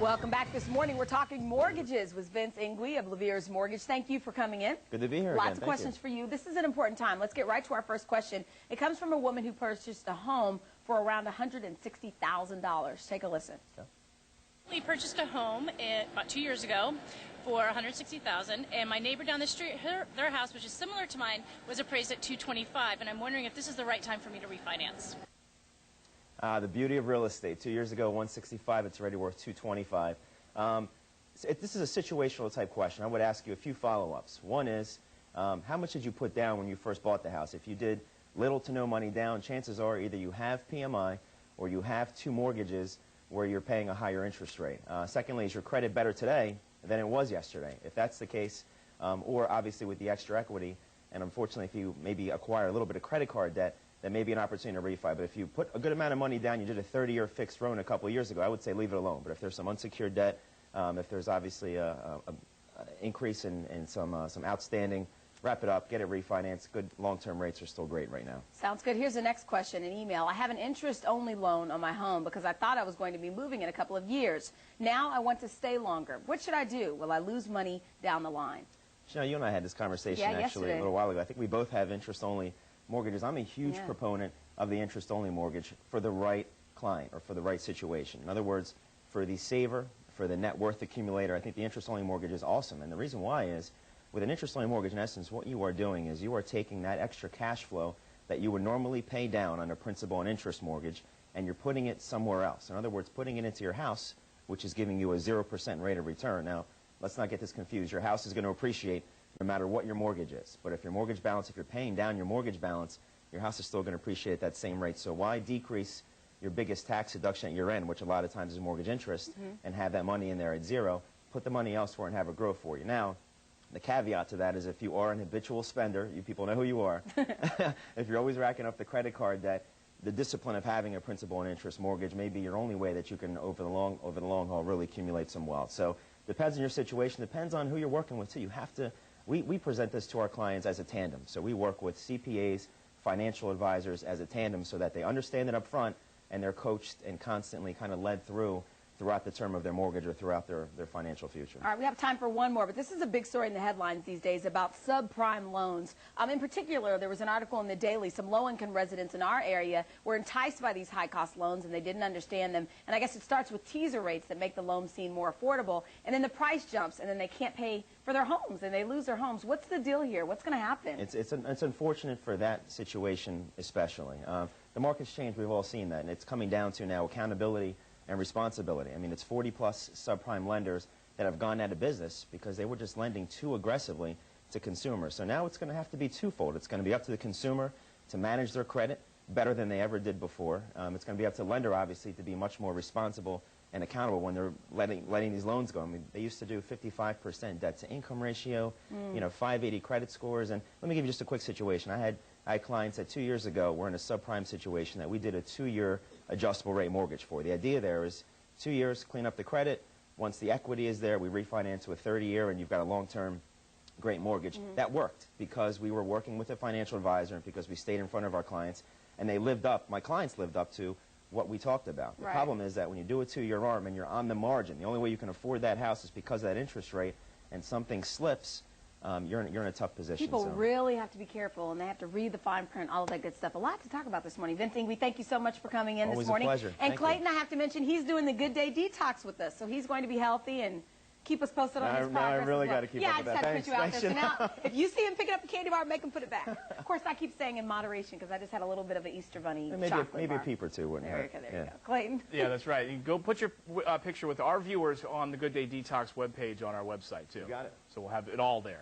Welcome back this morning. We're talking mortgages with Vince Ingui of Levere's Mortgage. Thank you for coming in. Good to be here Lots again. of questions for you. This is an important time. Let's get right to our first question. It comes from a woman who purchased a home for around $160,000. Take a listen. Okay. We purchased a home about 2 years ago for $160,000, and my neighbor down the street, their house, which is similar to mine, was appraised at $225,000, and I'm wondering if this is the right time for me to refinance. The beauty of real estate. 2 years ago, $165,000, it's already worth $225,000. This is a situational type question. I would ask you a few follow-ups. One is, how much did you put down when you first bought the house? If you did little to no money down, chances are either you have PMI or you have two mortgages where you're paying a higher interest rate. Secondly, is your credit better today than it was yesterday? If that's the case, or obviously with the extra equity, and unfortunately if you maybe acquire a little bit of credit card debt, that may be an opportunity to refi. But if you put a good amount of money down, you did a 30-year fixed loan a couple of years ago, I would say leave it alone. But if there's some unsecured debt, if there's obviously an increase in some outstanding, wrap it up, get it refinanced. Good long-term rates are still great right now. Sounds good. Here's the next question, an email. I have an interest-only loan on my home because I thought I was going to be moving in a couple of years. Now I want to stay longer. What should I do? Will I lose money down the line? You know, you and I had this conversation actually yesterday. A little while ago. I think we both have interest-only mortgages. I'm a huge proponent of the interest-only mortgage for the right client or for the right situation. In other words, for the saver, for the net worth accumulator, I think the interest-only mortgage is awesome. And the reason why is, with an interest-only mortgage, in essence, what you are doing is you are taking that extra cash flow that you would normally pay down on a principal and interest mortgage, and you're putting it somewhere else. In other words, putting it into your house, which is giving you a 0% rate of return. Now, let's not get this confused. Your house is going to appreciate no matter what your mortgage is. But if your mortgage balance, if you're paying down your mortgage balance, your house is still going to appreciate at that same rate. So why decrease your biggest tax deduction at your end, which a lot of times is mortgage interest, and have that money in there at zero? Put the money elsewhere and have it grow for you. Now, the caveat to that is if you are an habitual spender, you people know who you are, if you're always racking up the credit card debt, the discipline of having a principal and interest mortgage may be your only way that you can, over the long haul, really accumulate some wealth. So depends on your situation, depends on who you're working with too. You have to, we present this to our clients as a tandem. So we work with CPAs, financial advisors as a tandem so that they understand it up front and they're coached and constantly kind of led throughout the term of their mortgage or throughout their financial future. All right, we have time for one more, but this is a big story in the headlines these days about subprime loans. In particular, there was an article in the Daily. Some low-income residents in our area were enticed by these high-cost loans, and they didn't understand them. And I guess it starts with teaser rates that make the loan seem more affordable, and then the price jumps, and then they can't pay for their homes, and they lose their homes. What's the deal here? What's going to happen? It's unfortunate for that situation especially. The market's changed. We've all seen that, and it's coming down to now accountability and responsibility. I mean, it's 40-plus subprime lenders that have gone out of business because they were just lending too aggressively to consumers. So now it's going to have to be twofold. It's going to be up to the consumer to manage their credit better than they ever did before. It's going to be up to the lender, obviously, to be much more responsible and accountable when they're letting these loans go. I mean, they used to do 55% debt-to-income ratio, you know, 580 credit scores. And let me give you just a quick situation. I had clients that 2 years ago were in a subprime situation that we did a 2-year adjustable rate mortgage for. The idea there is 2 years, clean up the credit. Once the equity is there, we refinance to a 30-year, and you've got a long-term great mortgage. That worked because we were working with a financial advisor and because we stayed in front of our clients, and they lived up, my clients lived up to what we talked about. The problem is that when you do a 2-year ARM and you're on the margin, the only way you can afford that house is because of that interest rate, and something slips, you're in a tough position. People really have to be careful, and they have to read the fine print, all of that good stuff. A lot to talk about this morning. Vince Ingui, thank you so much for coming in this morning. Always a pleasure. And Clayton, I have to mention, he's doing the Good Day Detox with us, so he's going to be healthy and keep us posted on his progress. Now I really got to keep up with that. Yeah, I just had to put you out there. So now, if you see him picking up a candy bar, make him put it back. Of course, I keep saying in moderation because I just had a little bit of an Easter Bunny chocolate bar. Maybe a peep or two wouldn't hurt. There you go. Clayton? Yeah, that's right. You can go put your picture with our viewers on the Good Day Detox webpage on our website, too. You got it. So we'll have it all there.